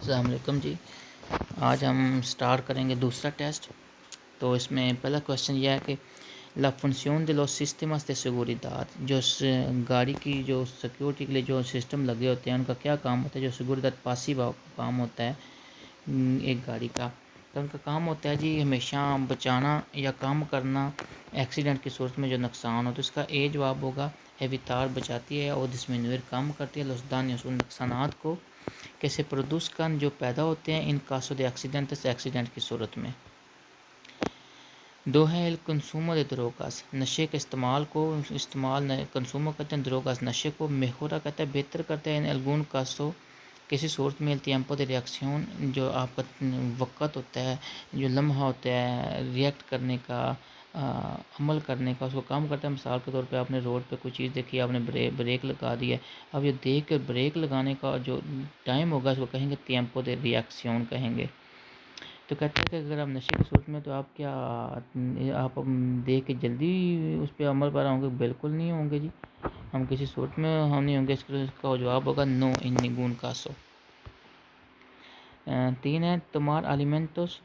السلام علیکم جی. آج ہم سٹارٹ کریں گے دوسرا ٹیسٹ. تو اس میں پہلا کویشچن یہ ہے کہ لا function de los sistemas de seguridad, جو گاڑی کی جو سیکیورٹی کے لیے جو سسٹم لگے ہوتے ہیں ان کا کیا کام ہوتا ہے. جو سیکورٹی پاسیو کام ہوتا ہے ایک گاڑی کا، تو ان کا کام ہوتا ہے جی ہمیشہ بچانا یا کام کرنا ایکسیڈنٹ کی صورت میں جو نقصان ہو. تو اس کا اے جواب ہوگا ایویتار بچاتی ہے اور ڈسمینوئر کام کرتی ہے los daños ان نقصانات کو کہ سے پروڈوسکن جو پیدا ہوتے ہیں ان کاسو دے ایکسیڈنٹس ایکسیڈنٹ کی صورت میں. دو ہے el consumo de drogas, نشے کے استعمال کو کنسومو کہتے ہیں، دروگاس نشے کو، میجورا کہتا ہے بہتر کرتا ہے، ان الگون کاسو کسی صورت میں el tiempo de reacción جو آپ کا وقت ہوتا ہے، جو لمحہ ہوتا ہے ریئیکٹ کرنے کا، عمل کرنے کا، اس کو کام کرتا ہے. مثال کے طور پہ آپ نے روڈ پہ کوئی چیز دیکھی، آپ نے بریک لگا دی ہے، اب یہ دیکھ کے بریک لگانے کا جو ٹائم ہوگا اس کو کہیں گے tiempo de reacción کہیں گے. تو کہتے ہیں کہ اگر آپ نشے کی صورت میں تو آپ کیا آپ دیکھ کے جلدی اس پہ عمل پیرا ہوں گے؟ بالکل نہیں ہوں گے جی، ہم کسی صورت میں ہم نہیں ہوں گے. اس کا جواب ہوگا نو ان نگون کاسو. 3 ہے تمار alimentos،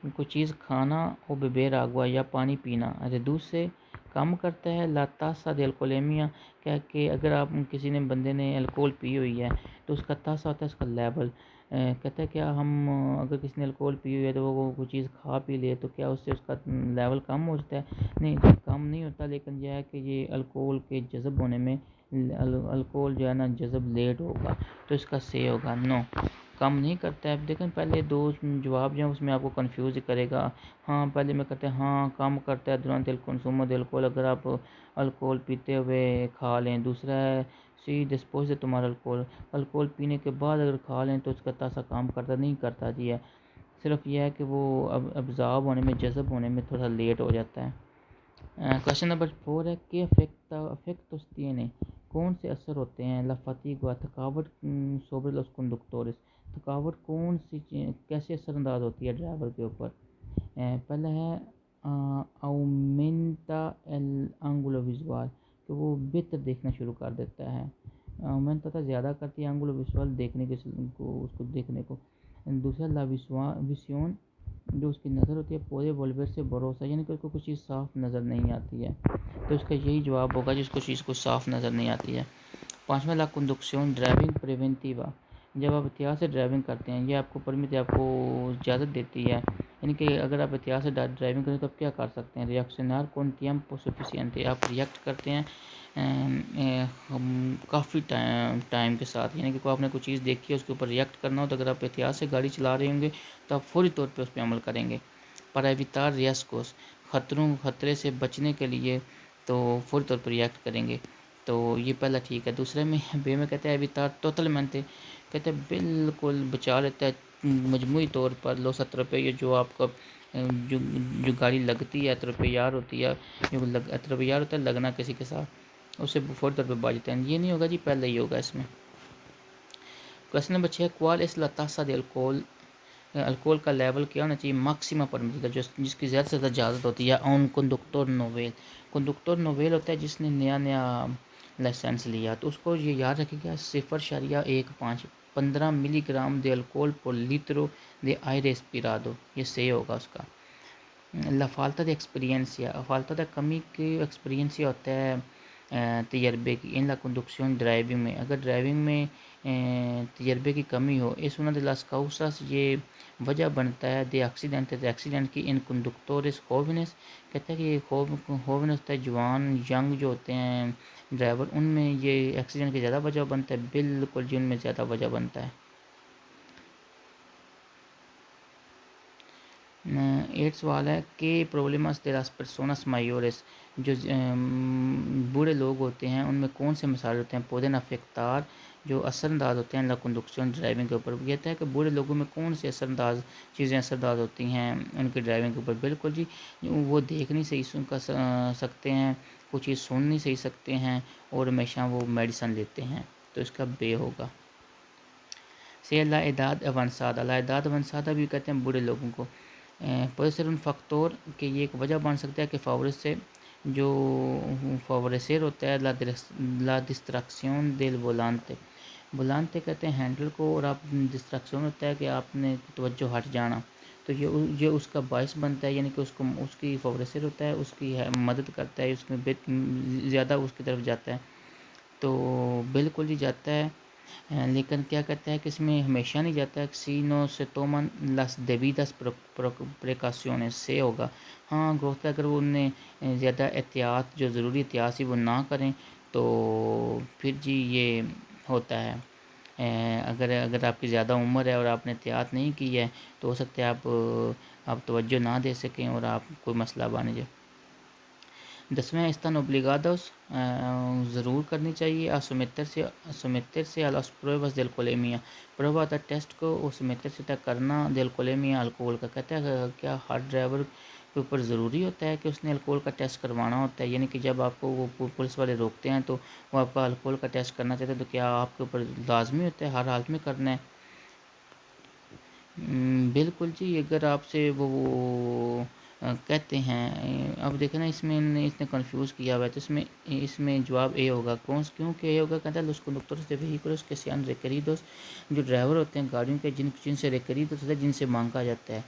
کوئی چیز کھانا او beber agua یا پانی پینا ریڈیوس سے کم کرتا ہے لا تاسا de alcoholemia، کہ اگر آپ کسی نے بندے نے الکوہل پی ہوئی ہے تو اس کا تاسا ہوتا ہے اس کا لیول. کہتا ہے کیا ہم اگر کسی نے الکوہل پی ہوئی ہے تو وہ کوئی چیز کھا پی لے تو کیا اس سے اس کا لیول کم ہو جاتا ہے؟ نہیں، کم نہیں ہوتا، لیکن یہ ہے کہ یہ الکوہل کے جذب ہونے میں الکوہل جو ہے نا جذب لیٹ ہوگا، تو اس کا سے ہوگا نو، کم نہیں کرتا ہے. دیکھیں پہلے دو جواب جو ہیں اس میں آپ کو کنفیوز کرے گا. ہاں پہلے میں کہتے ہیں ہاں کم کرتا ہے دوران دل کنسومو دل الکوہل، اگر آپ الکوہل پیتے ہوئے کھا لیں. دوسرا ہے سی ڈسپوز سے تمہارا الکوہل پینے کے بعد اگر کھا لیں تو اس کا تاسا کام کرتا نہیں کرتا جی ہے، صرف یہ ہے کہ وہ ابزارب ہونے میں جذب ہونے میں تھوڑا لیٹ ہو جاتا ہے. کویشچن نمبر 4 ہے کہ افیکٹس tiene، کون سے اثر ہوتے ہیں لا fatiga تھکاوٹ sobre los conductores، تھکاوٹ کون سی کیسے اثر انداز ہوتی ہے ڈرائیور کے اوپر. پہلا ہے aumenta el ángulo visual، کہ وہ بہتر دیکھنا شروع کر دیتا ہے. aumenta تھا زیادہ کرتی ہے ángulo visual دیکھنے کے اس کو دیکھنے کو. دوسرا لا visión، جو اس کی نظر ہوتی ہے پورے volver سے بھروسہ، یعنی کہ اس کو کچھ چیز صاف نظر نہیں آتی ہے، تو اس کا یہی جواب ہوگا جس کو چیز کو صاف نظر نہیں آتی ہے. 5واں لا conducción ڈرائیونگ preventiva، جب آپ احتیاط سے ڈرائیونگ کرتے ہیں یہ آپ کو پرمٹ آپ کو اجازت دیتی ہے، یعنی کہ اگر آپ احتیاط سے ڈرائیونگ کریں تو آپ کیا کر سکتے ہیں. ریئیکشنار con tiempo suficiente، آپ ریئیکٹ کرتے ہیں کافی ٹائم کے ساتھ، یعنی کہ آپ نے کوئی چیز دیکھی ہے اس کے اوپر ریئیکٹ کرنا ہو تو اگر آپ احتیاط سے گاڑی چلا رہے ہوں گے تو آپ فوری طور پہ اس پہ عمل کریں گے. پر ایویتار ریسکوس، خطرے سے بچنے کے لیے تو فوری طور پر ریئیکٹ کریں گے. تو یہ پہلا ٹھیک ہے. دوسرے میں بے میں کہتے ہیں ایویتار ٹوٹلمنٹ، کہتے ہیں بالکل بچا لیتا ہے مجموعی طور پر لو 70 پہ. یہ جو آپ کا جو گاڑی لگتی ہے اطرپیار ہوتی ہے، جو اطرپیار ہوتا ہے لگنا کسی کے ساتھ، اسے فوری طور پہ بچتے ہیں. یہ نہیں ہوگا جی، پہلے ہی ہوگا اس میں. کویشچن نمبر 6 کوال اس لا تاسا دے الکوہل کا لیول کیا ہونا چاہیے میکسیمم پرمیٹڈ، جس کی زیادہ سے زیادہ اجازت ہوتی ہے. اون کنڈکٹور نوویل، کنڈکٹور نوویل ہوتا ہے جس نے نیا لائسنس لیا تو اس کو یہ یاد رکھے گا 0.15 15 ملی گرام دے الکوہل پر لیٹرو دے آئر اسپیرادو، یہ صحیح ہوگا اس کا. لا فالتا دے ایکسپیرینسیا، فالتا دے کمی کی ایکسپیرینسیا ہوتا ہے تجربے کی. ان لا کنڈکشن ڈرائیونگ میں، اگر ڈرائیونگ میں تجربے کی کمی ہو اس انہوں نے لاس کاؤساس، یہ وجہ بنتا ہے دے ایکسیڈنٹ کی. ان کنڈکٹورس ہوونس، کہتا ہے کہ ہوونس ہوتا ہے جوان ینگ جو ہوتے ہیں ڈرائیور، ان میں یہ ایکسیڈنٹ کی زیادہ وجہ بنتا ہے. بالکل جن میں زیادہ وجہ بنتا ہے. 8 سوال ہے کہ پرابلمس دے لاس پرسونس مایورس، جو بوڑھے لوگ ہوتے ہیں ان میں کون سے مسائل ہوتے ہیں پودن افیکتار جو اثر انداز ہوتے ہیں لا کنڈکشن ڈرائیونگ کے اوپر. کہتا ہے کہ بوڑھے لوگوں میں کون سے چیزیں اثر انداز ہوتی ہیں ان کی ڈرائیونگ کے اوپر. بالکل جی، وہ دیکھ نہیں صحیح سکتے ہیں، کچھ چیز سن نہیں صحیح سکتے ہیں، اور ہمیشہ وہ میڈیسن لیتے ہیں، تو اس کا بے ہوگا. لا edad avanzada، لا edad avanzada بھی کہتے ہیں بوڑھے لوگوں کو. puede ser un factor، کہ یہ ایک وجہ بن سکتا ہے کہ favorece جو فیوریسر ہوتا ہے لا distracción del volante، بلانتے کہتے ہیں ہینڈل کو، اور آپ ڈسٹریکشن ہوتا ہے کہ آپ نے توجہ ہٹ جانا، تو یہ اس کا باعث بنتا ہے، یعنی کہ اس کی فوریسر ہوتا ہے، اس کی مدد کرتا ہے، اس میں زیادہ اس کی طرف جاتا ہے، تو بالکل ہی جاتا ہے، لیکن کیا کرتا ہے کہ اس میں ہمیشہ نہیں جاتا ہے، سی نو سے تومن لس debidas precauciones سے ہوگا، ہاں گوشت اگر وہ انہیں زیادہ احتیاط، جو ضروری احتیاط ہی وہ نہ کریں تو پھر جی یہ ہوتا ہے، اگر آپ کی زیادہ عمر ہے اور آپ نے احتیاط نہیں کی ہے تو ہو سکتا ہے آپ توجہ نہ دے سکیں اور آپ کوئی مسئلہ بن جائے۔ 10واں están obligados ضرور کرنی چاہیے someterse a las pruebas de alcoholemia، پروبا تھا ٹیسٹ کو someterse تک کرنا de alcoholemia الکوہول کا، کہتا ہے کیا ہر ڈرائیور کے اوپر ضروری ہوتا ہے کہ اس نے الکوہول کا ٹیسٹ کروانا ہوتا ہے، یعنی کہ جب آپ کو وہ پولیس والے روکتے ہیں تو وہ آپ کا الکوہول کا ٹیسٹ کرنا چاہتے ہیں، تو کیا آپ کے اوپر لازمی ہوتا ہے ہر حال میں کرنا ہے؟ بالکل جی، اگر آپ سے وہ کہتے ہیں، اب دیکھیں نا اس نے کنفیوز کیا ہوا ہے، تو اس میں جواب اے ہوگا، کیوں کہ اے ہوگا، کہتا ہے los conductores de vehículos que sean requeridos، جو ڈرائیور ہوتے ہیں گاڑیوں کے جن سے ریکریڈ ہوتا ہے، جن سے مانگا جاتا ہے،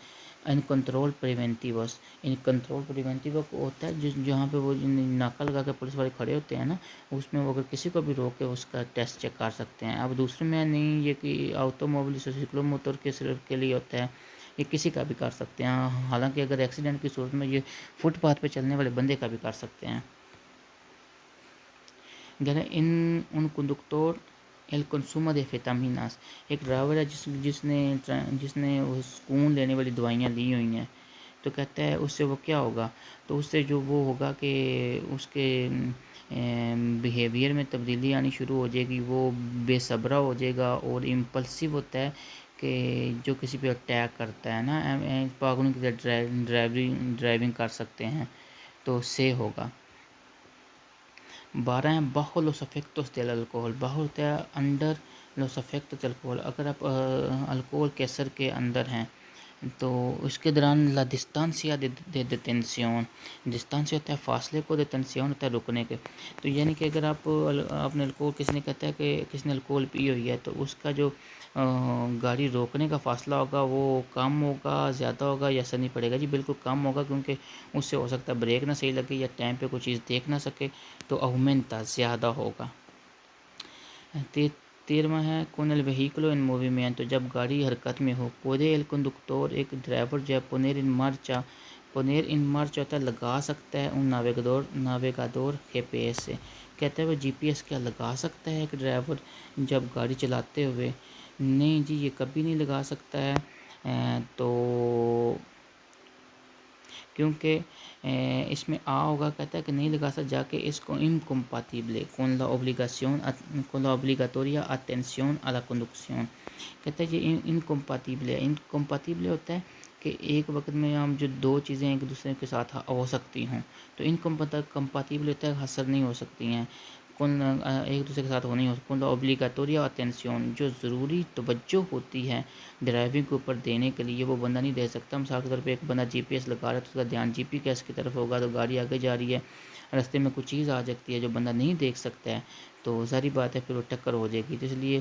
ان کنٹرول پریونٹیوس، ان کنٹرول پریونٹیو ہوتا ہے جہاں پہ وہ ناکہ لگا کے پولیس والے کھڑے ہوتے ہیں نا، اس میں وہ اگر کسی کو بھی روک کے اس کا ٹیسٹ چیک کر سکتے ہیں۔ اب دوسرے میں نہیں یہ کہ آٹو موبل سائیکلو موٹر کے صرف کے لیے ہوتا ہے، یہ کسی کا بھی کر سکتے ہیں، حالانکہ اگر ایکسیڈنٹ کی صورت میں یہ فٹ پاتھ پہ چلنے والے بندے کا بھی کر سکتے ہیں۔ ان کنڈکٹور el consumo de fetaminas، ایک ڈرائیور ہے جس نے وہ سکون لینے والی دوائیاں لی ہوئی ہیں، تو کہتا ہے اس سے وہ کیا ہوگا، تو اس سے جو وہ ہوگا کہ اس کے بیہیویئر میں تبدیلی آنی شروع ہو جائے گی، وہ بے صبرا ہو جائے گا اور امپلسو ہوتا ہے کہ جو کسی پہ اٹیک کرتا ہے نا، پاگلوں کی طرح ڈرائیونگ کر سکتے ہیں، تو سے ہوگا۔ 12 ہیں bajo los efectos del alcohol، bajo ہوتا ہے under los efectos del alcohol، اگر آپ الکوہول کے اثر کے اندر ہیں تو اس کے دوران la distancia de detención، ڈسٹانسیا ہوتا ہے فاصلے کو، detención ہوتا ہے رکنے کے، تو یعنی کہ اگر آپ نے الکوہول، کسی نے کہتا ہے کہ کسی نے الکوہول پی ہوئی ہے، تو اس کا جو گاڑی روکنے کا فاصلہ ہوگا وہ کم ہوگا، زیادہ ہوگا، یا اثر نہیں پڑے گا؟ جی بالکل کم ہوگا، کیونکہ اس سے ہو سکتا ہے بریک نہ صحیح لگے یا ٹائم پہ کوئی چیز دیکھ نہ سکے، تو aumenta زیادہ ہوگا۔ 13واں ہے con el vehículo en movimiento، جب گاڑی حرکت میں ہو، puede el conductor، ایک ڈرائیور جو ہے poner en marcha ہوتا ہے لگا سکتا ہے، un navegador GPS سے، کہتا ہے وہ جی پی ایس کیا لگا سکتا ہے ایک ڈرائیور جب گاڑی چلاتے ہوئے؟ نہیں جی، یہ کبھی نہیں لگا سکتا ہے، تو کیونکہ اس میں ہوگا، کہتا ہے کہ نہیں لگا سکتا، جا کے اس کو incompatible con la obligatoria atención a la conducción، کہتا ہے یہ incompatible ہے، incompatible ہوتا ہے کہ ایک وقت میں ہم جو دو چیزیں ایک دوسرے کے ساتھ ہو سکتی ہوں، تو incompatible ہوتا ہے حاصل نہیں ہو سکتی ہیں، ایک دوسرے کے ساتھ ہو نہیں ہو سکتی، obligatoria atención، جو ضروری توجہ ہوتی ہے ڈرائیونگ کے اوپر دینے کے لیے، وہ بندہ نہیں دے سکتا۔ مثال کے طور پہ ایک بندہ جی پی ایس لگا رہا ہے تو اس کا دھیان جی پی ایس کی طرف ہوگا، تو گاڑی آگے جا رہی ہے، راستے میں کچھ چیز آ جاتی ہے جو بندہ نہیں دیکھ سکتا ہے، تو ظاہری بات ہے پھر وہ ٹکر ہو جائے گی۔ تو اس لیے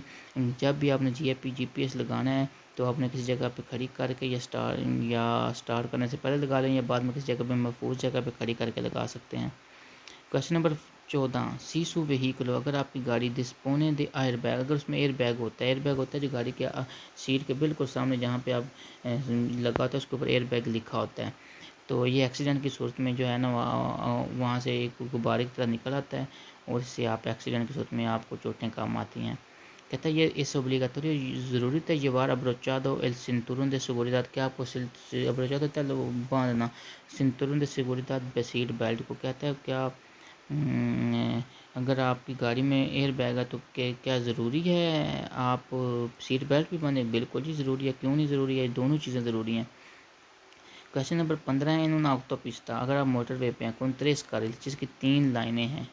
جب بھی آپ نے جی پی ایس لگانا ہے تو آپ نے کسی جگہ پہ کھڑی کر کے یا اسٹارٹ کرنے سے پہلے لگا لیں، یا بعد میں کسی جگہ پہ محفوظ جگہ پہ کھڑی کر کے لگا سکتے ہیں۔ کویشچن نمبر 14، سی سو وہیکلو، اگر آپ کی گاڑی ڈسپونے دے ایئر بیگ، اگر اس میں ایئر بیگ ہوتا ہے جو گاڑی کے سیٹ کے بالکل سامنے جہاں پہ آپ لگاتے ہیں اس کے اوپر ایئر بیگ لکھا ہوتا ہے، تو یہ ایکسیڈنٹ کی صورت میں جو ہے نا وہاں سے ایک غبارے کی طرح نکل آتا ہے، اور اس سے آپ ایکسیڈنٹ کی صورت میں آپ کو چوٹیں کام آتی ہیں۔ کہتا ہے یہ اس obligatorio ضرورت ہے llevar abrochado el cinturón de seguridad، کہ آپ کو abrochado ہوتا ہے باندھنا، cinturón de seguridad seat belt کو، کہتا ہے کیا اگر آپ کی گاڑی میں ایئر بیگ ہے تو کیا ضروری ہے آپ سیٹ بیلٹ بھی باندھیں؟ بالکل جی ضروری ہے، کیوں نہیں ضروری ہے، دونوں چیزیں ضروری ہیں۔ کویشچن نمبر 15 ہے ان una autopista، اگر آپ موٹر وے پہ ہیں، con tres carriles، جس کی 3 لائنیں ہیں،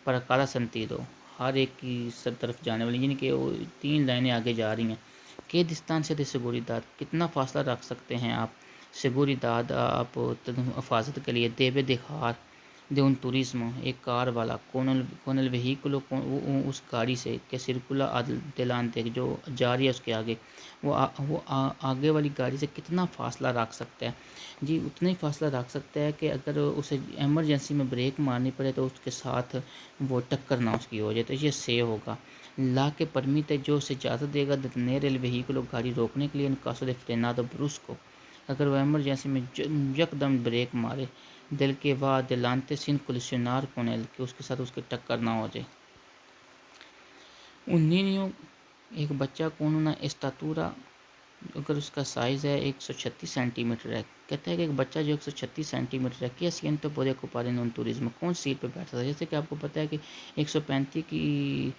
پر cada sentido، ہر ایک کی سب طرف جانے والی، یعنی کہ وہ 3 لائنیں آگے جا رہی ہیں، کہ distancia de seguridad، کتنا فاصلہ رکھ سکتے ہیں آپ، seguridad آپ حفاظت کے لیے، debe dejar de un turismo, ایک کار والا con el vehículo اس گاڑی سے کہ circula adelante جو جا رہی ہے اس کے آگے وہ آگے والی گاڑی سے کتنا فاصلہ رکھ سکتا ہے. جی اتنا ہی فاصلہ رکھ سکتا ہے کہ اگر اسے ایمرجنسی میں بریک مارنی پڑے تو اس کے ساتھ وہ ٹکر نہ اس کی ہو جائے, تو یہ سیو ہوگا. لا کے پرمیٹ جو اسے اجازت دے گا detener el vehículo گاڑی روکنے کے لیے en caso de frenado brusco, اگر وہ ایمرجنسی میں یکدم بریک مارے دل کے va adelante sin colisionar con él کہ اس کے ساتھ اس کی ٹکر نہ ہو جائے. un niño ایک بچہ con una estatura اگر اس کا سائز ہے 136 سینٹی میٹر ہے, کہتا ہے کہ ایک بچہ جو 136 سینٹی میٹر ہے کہ asiento puede ocupar en un turismo, کون سیٹ پہ بیٹھ سکتا ہے. جیسے کہ آپ کو پتہ ہے کہ 135 کی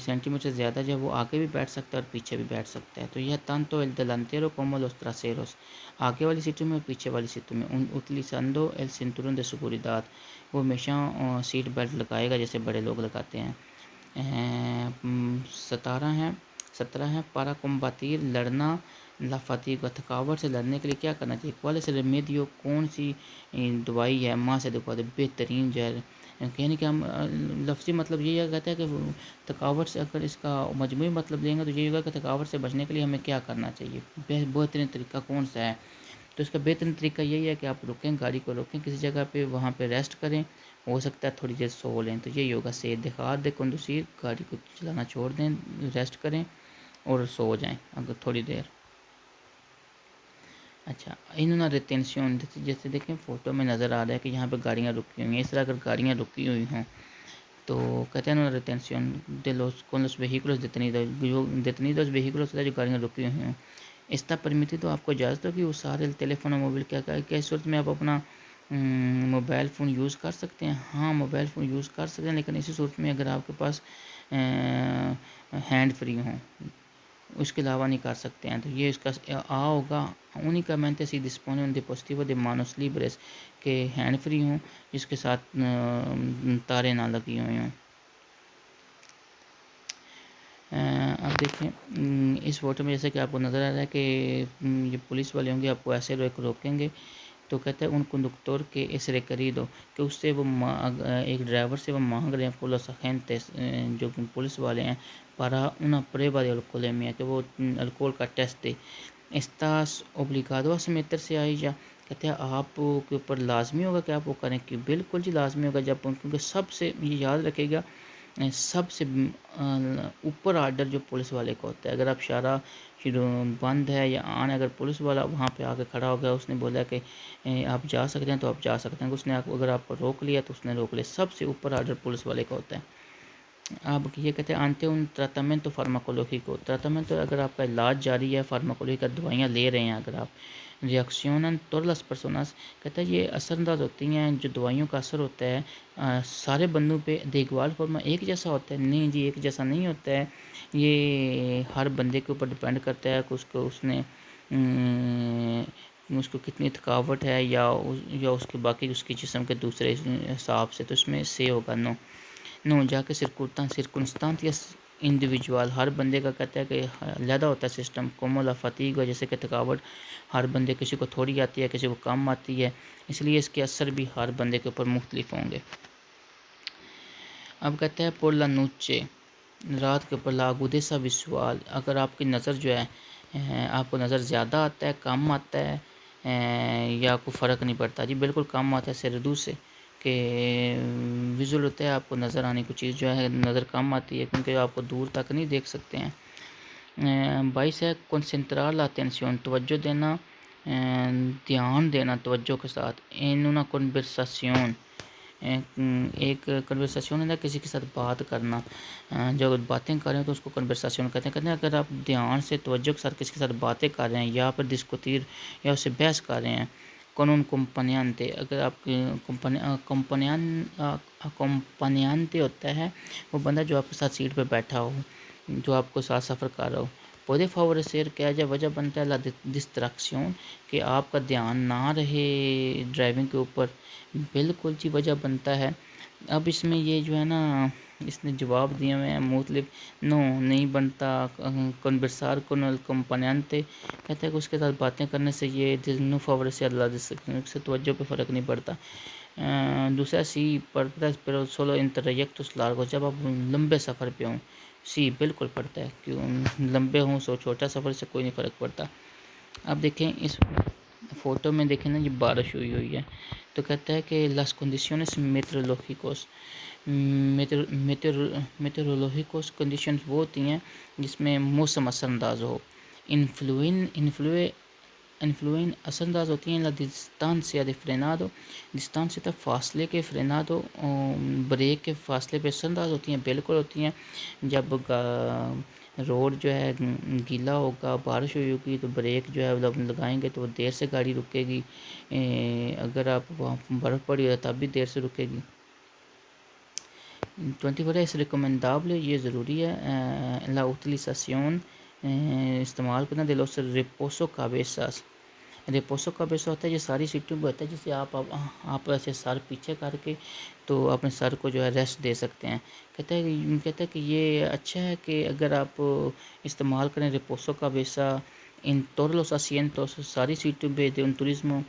سینٹی میٹر زیادہ جو ہے وہ آگے بھی بیٹھ سکتا ہے اور پیچھے بھی بیٹھ سکتا ہے. تو یہ tanto el delantero como los traseros, آگے والی سیٹوں میں اور پیچھے والی سیٹوں میں. utilizando el cinturón de seguridad, وہ ہمیشہ سیٹ بیلٹ لگائے گا جیسے بڑے لوگ لگاتے ہیں. 17 ہے para combatir لڑنا لا fatiga تھکاوٹ سے لڑنے کے لیے کیا کرنا چاہیے. cuál es el remedio, کون سی دوائی ہے ماں سے دکھا دے بہترین زہر, یعنی کہ ہم لفظی مطلب یہ کہتا ہے کہ تھکاوٹ سے اگر اس کا مجموعی مطلب لیں گے تو یہ ہوگا کہ تھکاوٹ سے بچنے کے لیے ہمیں کیا کرنا چاہیے, بہترین طریقہ کون سا ہے. تو اس کا بہترین طریقہ یہی ہے کہ آپ رکیں, گاڑی کو روکیں کسی جگہ پہ, وہاں پہ ریسٹ کریں, ہو سکتا ہے تھوڑی دیر سو لیں. تو یہی ہوگا سے دکھا دے کنڈوسیر, گاڑی کو چلانا چھوڑ دیں, ریسٹ کریں اور سو جائیں اگر تھوڑی دیر. اچھا انہوں نے ریٹینشن جیسے دیکھیں فوٹو میں نظر آ رہا ہے کہ یہاں پہ گاڑیاں رکی ہوئی ہیں, اس طرح اگر گاڑیاں رکی ہوئی ہوں تو کہتے ہیں انہوں نے retention de los con los vehículos detenidos vehículos جو گاڑیاں رکی ہوئی ہیں. está permitido آپ کو اجازت ہوگی usar el teléfono móvil, کیا کہ اس صورت میں آپ اپنا موبائل فون یوز کر سکتے ہیں. ہاں موبائل فون یوز کر سکتے ہیں, لیکن اسی صورت میں اگر آپ کے پاس ہینڈ فری ہوں, اس کے علاوہ نہیں کر سکتے ہیں. تو یہ اس کا ہوگا únicamente si dispone un dispositivo de manos libres, کہ ہینڈ فری ہوں جس کے ساتھ تاریں نہ لگی ہوئی ہوں. اب دیکھیں اس فوٹو میں جیسے کہ آپ کو نظر آ رہا ہے کہ یہ پولیس والے ہوں گے, آپ کو ایسے روکیں گے. تو کہتے ہیں ان کنڈکٹور کے اس ریکریدو کہ اس سے وہ ایک ڈرائیور سے وہ مانگ رہے ہیں پولیس اگentes جو پولیس والے ہیں para una prueba de alcoholemia, کہ وہ الکول کا test they. estás obligado a someterse a ella, کہتے ہیں آپ کے اوپر لازمی ہوگا کہ آپ وہ کریں. کہ بالکل جی لازمی ہوگا, جب کیونکہ سب سے یہ یاد رکھے گا سب سے اوپر آرڈر جو پولیس والے کو ہوتا ہے. اگر آپ شارہ بند ہے یا آن, اگر پولیس والا وہاں پہ آ کے کھڑا ہو گیا, اس نے بولا کہ آپ جا سکتے ہیں تو آپ جا سکتے ہیں, اس نے اگر آپ کو روک لیا تو اس نے روک لیا. سب سے اوپر آرڈر پولیس والے کا ہوتا ہے. آپ یہ کہتے ہیں آنتے ان ٹریٹمنٹ فارماکولوجیکو, ٹریٹمنٹ اگر آپ کا علاج جاری ہے فارماکولوجی کا, دوائیاں لے رہے ہیں اگر آپ. ریئیکشن todas las personas, کہتا ہے یہ اثر انداز ہوتی ہیں جو دوائیوں کا اثر ہوتا ہے سارے بندوں پہ دیکھبھال فارما ایک جیسا ہوتا ہے. نہیں جی ایک جیسا نہیں ہوتا ہے, یہ ہر بندے کے اوپر ڈپینڈ کرتا ہے کہ اس کو کتنی تھکاوٹ ہے یا اس کے باقی اس کے جسم کے دوسرے حساب سے. تو اس میں سے ہوگا نو جا کے سرکنسٹانس انڈیویجول, ہر بندے کا کہتا ہے کہ علیحدہ ہوتا ہے سسٹم. کومولا فتیگ جیسے کہ تھکاوٹ ہر بندے, کسی کو تھوڑی آتی ہے کسی کو کم آتی ہے, اس لیے اس کے اثر بھی ہر بندے کے اوپر مختلف ہوں گے. اب کہتا ہے por la noche, رات کے اوپر لاگودیسا وسوال, اگر آپ کی نظر جو ہے آپ کو نظر زیادہ آتا ہے کم آتا ہے یا کوئی فرق نہیں پڑتا. جی بالکل کم آتا ہے سردو سے, کہ ویژول ہوتا ہے آپ کو نظر آنے کی چیز جو ہے نظر کم آتی ہے کیونکہ آپ کو دور تک نہیں دیکھ سکتے ہیں. 22 ہے concentrar la atención, توجہ دینا, دھیان دینا توجہ کے ساتھ. en una conversación, ایک کنورسیشن ہے کسی کے ساتھ بات کرنا, جو باتیں کر رہے ہیں تو اس کو کنورسیشن کہتے ہیں. اگر آپ دھیان سے توجہ کے ساتھ کسی کے ساتھ باتیں کر رہے ہیں یا پھر ڈسکوتیر یا اس سے بحث کر رہے ہیں. con un acompañante, اگر آپ کمپنیانتے ہوتا ہے وہ بندہ جو آپ کے ساتھ سیٹ پہ بیٹھا ہو, جو آپ کو ساتھ سفر کر رہا ہو. پودے فاورسیر کیا جائے وجہ بنتا ہے لا ڈسٹریکشن, کہ آپ کا دھیان نہ رہے ڈرائیونگ کے اوپر. بالکل جی وجہ بنتا ہے. اب اس میں یہ جو ہے نا اس نے جواب دیے ہوئے ہیں مختلف. نہیں بنتا. کنورسار con el acompañante, کہتا ہے کہ اس کے ساتھ باتیں کرنے سے یہ نو فاورسیر لا ڈسٹریکشن سے توجہ پہ فرق نہیں پڑتا. دوسرا سی پڑتا ہے سولو انٹریکٹس لارگو، جب آپ لمبے سفر پہ ہوں، سی بالکل پڑتا ہے، کیوں لمبے ہوں سو چھوٹا سفر سے کوئی نہیں فرق پڑتا۔ اب دیکھیں اس فوٹو میں دیکھیں نا، یہ بارش ہوئی ہے، تو کہتا ہے کہ las condiciones meteorológicos کنڈیشنز وہ ہوتی ہیں جس میں موسم اثر انداز ہو۔ انفلوئن اثر انداز ہوتی ہیں لا distancia de frenado، ڈسٹانس تک فاصلے کے فرینادو، بریک کے فاصلے پہ اثر انداز ہوتی ہیں، بالکل ہوتی ہیں۔ جب روڈ جو ہے گیلا ہوگا، بارش ہوئی ہوگی، تو بریک جو ہے لگائیں گے تو وہ دیر سے گاڑی رکے گی، اگر آپ وہاں برف پڑی ہو تب بھی دیر سے رکے گی۔ 24 es recomendable، یہ ضروری ہے، la utilización استعمال کرنا de los reposo cabezas۔ ریپوسو cabeza ہوتا ہے یہ ساری سیٹوں پہ ہوتا ہے، جسے آپ ایسے سر پیچھے کر کے تو اپنے سر کو جو ہے ریسٹ دے سکتے ہیں۔ کہتا ہے کہ یہ اچھا ہے کہ اگر آپ استعمال کریں ریپوسو cabeza ان todos los asientos، ساری سیٹوں پہ de un turismo،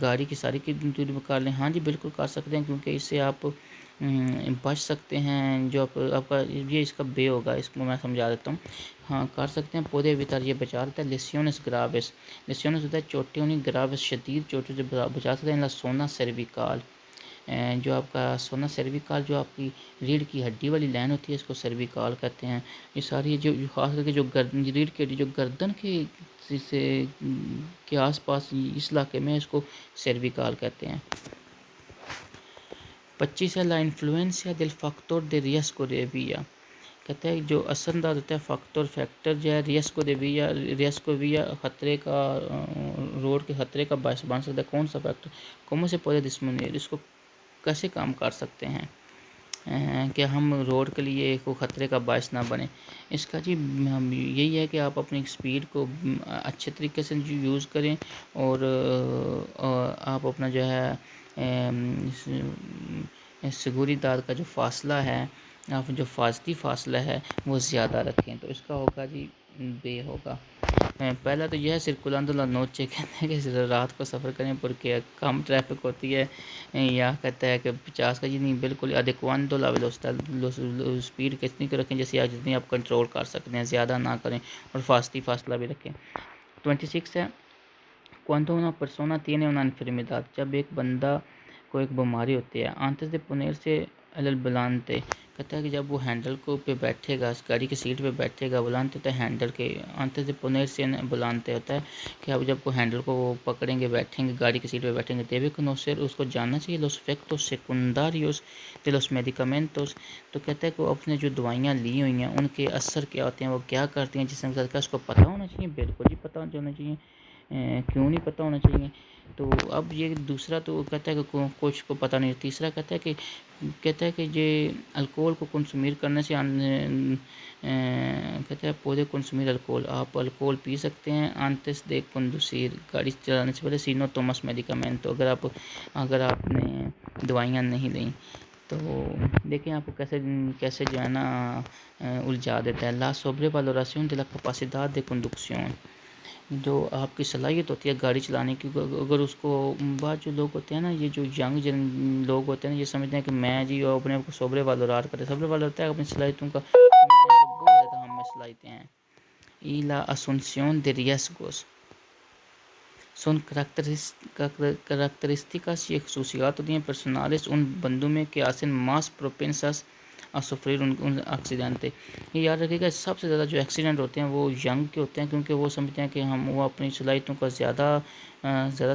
گاڑی کی ساری کی ٹور کر لیں۔ ہاں جی بالکل کر سکتے ہیں، کیونکہ اس سے آپ بچ سکتے ہیں، جو آپ کا یہ اس کا بے ہوگا، اس کو میں سمجھا دیتا ہوں۔ ہاں کر سکتے ہیں، پودے بھیتر یہ بچا دیتا ہے۔ لیسیونس گراوس، لیسیونس ہوتا ہے چوٹیں ہونی، گراوس شدید چوٹوں سے بچا سکتے ہیں۔ سونا سیرویکال، جو آپ کا سونا سیرویکال جو آپ کی ریڑھ کی ہڈی والی لائن ہوتی ہے، اس کو سیرویکال کہتے ہیں۔ یہ ساری جو خاص کر کے جو ریڑھ کی ہڈی جو گردن کے آس پاس اس علاقے میں اس کو سیرویکال کہتے ہیں۔ 25 ہے لا انفلوئنسیا del factor de riesgo de vía، کہتا ہے جو اثر انداز ہوتا ہے فیکٹر جو ہے ریسکو ویا خطرے کا، روڈ کے خطرے کا باعث بن سکتا ہے۔ کون سا فیکٹر؟ کم سے پودے دشمنی، اس کو کیسے کام کر سکتے ہیں کہ ہم روڈ کے لیے کوئی خطرے کا باعث نہ بنے۔ اس کا جی یہی ہے کہ آپ اپنی سپیڈ کو اچھے طریقے سے یوز کریں، اور آپ اپنا جو ہے سگوری دار کا جو فاصلہ ہے، آپ جو فاصلی فاصلہ ہے وہ زیادہ رکھیں، تو اس کا ہوگا جی بے ہوگا۔ پہلا تو یہ ہے سرکولانڈو لا نوچے، کہتے ہیں کہ رات کو سفر کریں porque کم ٹریفک ہوتی ہے، یا کہتا ہے کہ 50 کا جی نہیں بالکل adecuando la velocidad، اسپیڈ کتنی کو رکھیں جیسے جتنی آپ کنٹرول کر سکتے ہیں، زیادہ نہ کریں، اور فاصلہ بھی رکھیں۔ 26 ہے cuando una persona tiene una enfermedad، جب ایک بندہ کو ایک بیماری ہوتی ہے، antes de ponerse el volante، کہتا ہے کہ جب وہ ہینڈل کو پہ بیٹھے گا، گاڑی کی سیٹ پہ بیٹھے گا، volante ہوتا ہے ہینڈل کے، antes de ponerse el volante ہوتا ہے کہ اب جب وہ ہینڈل کو وہ پکڑیں گے، بیٹھیں گے، گاڑی کی سیٹ پہ بیٹھیں گے، debe conocer، اس کو جاننا چاہیے los efectos secundarios de los medicamentos، تو کہتا ہے کہ وہ اپنے جو دوائیاں لی ہوئی ہیں ان کے اثر کیا ہوتے ہیں، وہ کیا کرتی ہیں جسم کا، اس کو پتہ ہونا چاہیے، بالکل ہی پتہ ہونا چاہیے، کیوں نہیں پتہ ہونا چاہیے۔ تو اب یہ دوسرا تو کہتا ہے کہ کچھ کو پتہ نہیں، تیسرا کہتا ہے کہ یہ الکوہل کو کنسومیر کرنے سے کہتا ہے پودے کنسومیر الکوہل، آپ الکوہل پی سکتے ہیں antes de conducir، گاڑی چلانے سے پہلے سینو تومس میڈیکامنٹ، اگر آپ نے دوائیاں نہیں لیں تو دیکھیں آپ کو کیسے جو ہے نا الجھا دیتا ہے۔ La sobrevaloración de la capacidad de conducción، جو آپ کی صلاحیت ہوتی ہے گاڑی چلانے کی، اگر اس کو بعض جو لوگ ہوتے ہیں نا، یہ جو ینگ لوگ ہوتے ہیں نا، یہ سمجھتے ہیں کہ میں جی اپنے آپ کو صبر والورار کرتے، صبر والورار ہوتا ہے اپنی صلاحیتوں کا، بہت زیادہ ہم میں صلاحیتیں ہیں۔ y la asunción de riesgos son características، یہ خصوصیات ہوتی ہیں personales ان بندوں میں کہ hacen más propensas a sufrir un accidente۔ یہ یاد رکھے گا سب سے زیادہ جو ایکسیڈنٹ ہوتے ہیں وہ ینگ کے ہوتے ہیں، کیونکہ وہ سمجھتے ہیں کہ وہ اپنی صلاحیتوں کا زیادہ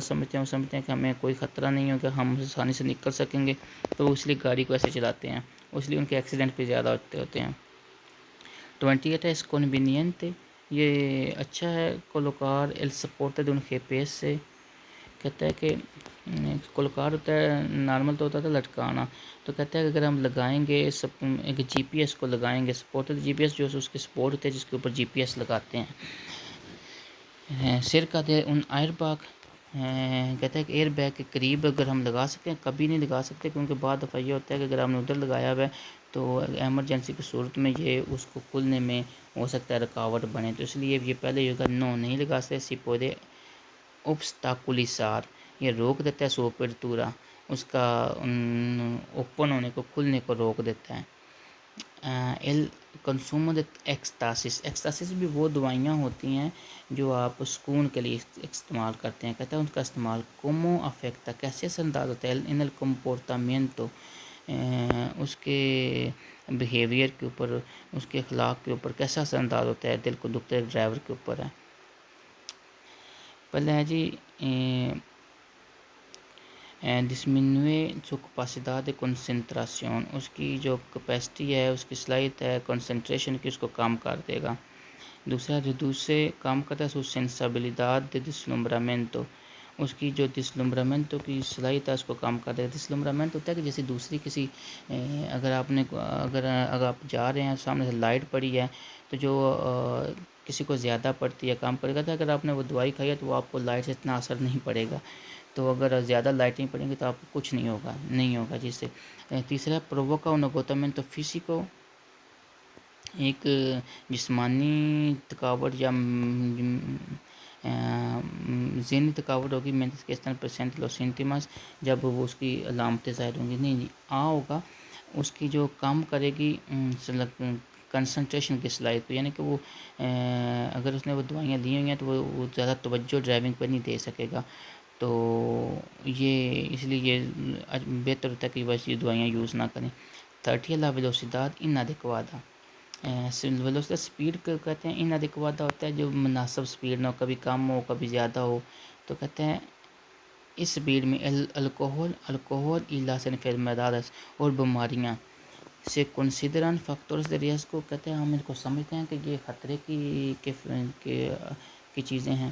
سمجھتے ہیں، وہ سمجھتے ہیں کہ ہمیں کوئی خطرہ نہیں ہوگا، ہم آسانی سے نکل سکیں گے، تو اس لیے گاڑی کو ایسے چلاتے ہیں، اس لیے ان کے ایکسیڈنٹ بھی زیادہ ہوتے ہیں۔ 28 ہے es conveniente، یہ اچھا ہے colocar el soporte de un GPS سے، کہتا ہے کہ کولوکار ہوتا ہے نارمل تو ہوتا تھا لٹکانا، تو کہتا ہے کہ اگر ہم لگائیں گے ایک جی پی ایس کو لگائیں گے، سپورٹڈ جی پی ایس جو اس کے سپورٹ ہوتے ہیں جس کے اوپر جی پی ایس لگاتے ہیں، سر کا دے ان ایئر بیگ، کہتا ہے کہ ایئر بیگ کے قریب اگر ہم لگا سکتے ہیں، کبھی نہیں لگا سکتے، کیونکہ بعض دفعہ یہ ہوتا ہے کہ اگر ہم نے ادھر لگایا ہوا ہے تو ایمرجنسی کی صورت میں یہ اس کو کھلنے میں ہو سکتا ہے رکاوٹ بنے، تو اس لیے یہ پہلے یہ نو نہیں لگا سکتے، سی پودے obstaculizar، یہ روک دیتا ہے سو اپرتورا، اس کا اوپن ہونے کو، کھلنے کو روک دیتا ہے۔ ایل کنسومو د ایکسٹاسس، ایکسٹاسس بھی وہ دوائیاں ہوتی ہیں جو آپ سکون کے لیے استعمال کرتے ہیں۔ کہتا ہے ان کا استعمال کومو افیکٹا، کیسے اثر انداز ہوتا ہے ان el comportamiento، اس کے بیہیویئر کے اوپر، اس کے اخلاق کے اوپر کیسا اثر انداز ہوتا ہے، دل کو دکھتے ڈرائیور کے اوپر ہے۔ پہلے ہے جی disminuye su capacidad de concentración، اس کی جو کیپیسٹی ہے، اس کی صلاحیت ہے کنسنٹریشن کی، اس کو کم کر دے گا۔ دوسرا reduce، کم کرتا ہے su sensibilidad de deslumbramiento، اس کی جو ڈسلمبرامنٹو کی صلاحیت ہے اس کو کم کر دے گا۔ ڈسلمبرامنٹ ہوتا ہے کہ جیسے دوسری کسی اگر آپ جا رہے ہیں، سامنے سے لائٹ پڑی ہے تو جو کسی کو زیادہ پڑتی ہے کم پڑے گا، تو اگر آپ نے وہ دوائی کھائی ہے تو وہ آپ کو لائٹ سے اتنا اثر نہیں پڑے گا، تو اگر زیادہ لائٹیں پڑیں گی تو آپ کو کچھ نہیں ہوگا جس سے۔ تیسرا پرووکا un agotamiento físico، ایک جسمانی تھکاوٹ یا ذہنی تھکاوٹ ہوگی، مینس کے طرح پرسینٹ لو سینٹیمس، جب وہ اس کی علامتیں ظاہر ہوں گی، نہیں ہوگا، اس کی جو کام کرے گی کنسنٹریشن کی صلاحیت کو، یعنی کہ وہ اگر اس نے وہ دوائیاں لی ہوئی ہیں تو وہ زیادہ توجہ ڈرائیونگ پہ نہیں دے سکے گا، تو یہ اس لیے یہ بہتر ہوتا ہے کہ ویسی دوائیاں یوز نہ کریں۔ تھرٹی لا ویلوسیداد انادیکوادا، ویلوسیٹی اسپیڈ کو کہتے ہیں، انادیکوادا ہوتا ہے جو مناسب اسپیڈ نہ ہو، کبھی کم ہو کبھی زیادہ ہو، تو کہتے ہیں اس اسپیڈ میں الکوہول y las enfermedades، اور بیماریاں سے کنسیڈرن فیکٹرز دے ریسک کو، کہتے ہیں ہم ان کو سمجھتے ہیں کہ یہ خطرے کی چیزیں ہیں۔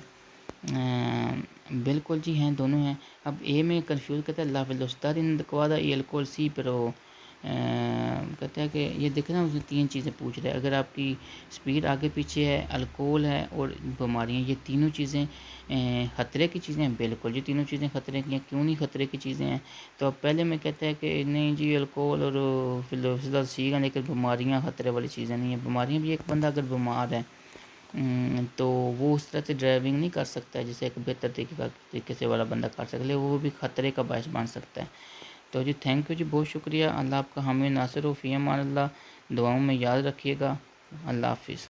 بالکل جی ہیں، دونوں ہیں۔ اب اے میں کنفیوز کہتا ہے لا ویلوسیداد انادیکوادا y alcohol sí pero کہتا ہے کہ یہ دیکھنا اس نے تین چیزیں پوچھ رہا ہے، اگر آپ کی اسپیڈ آگے پیچھے ہے، الکوہل ہے اور بیماریاں، یہ تینوں چیزیں خطرے کی چیزیں ہیں۔ بالکل جی تینوں چیزیں خطرے کی ہیں، کیوں نہیں خطرے کی چیزیں ہیں؟ تو اب پہلے میں کہتا ہے کہ نہیں جی الکوہل اور ویلوسیداد سیکھا، لیکن بیماریاں خطرے والی چیزیں نہیں ہیں۔ بیماریاں بھی، ایک بندہ اگر بیمار ہے تو وہ اس طرح سے ڈرائیونگ نہیں کر سکتا ہے جیسے ایک بہتر طریقے سے والا بندہ کر سکتا ہے، وہ بھی خطرے کا باعث بن سکتا ہے۔ تو جی تھینک یو جی، بہت شکریہ۔ اللہ آپ کا حامی ناصر و فی امان اللہ، دعاؤں میں یاد رکھیے گا۔ اللہ حافظ۔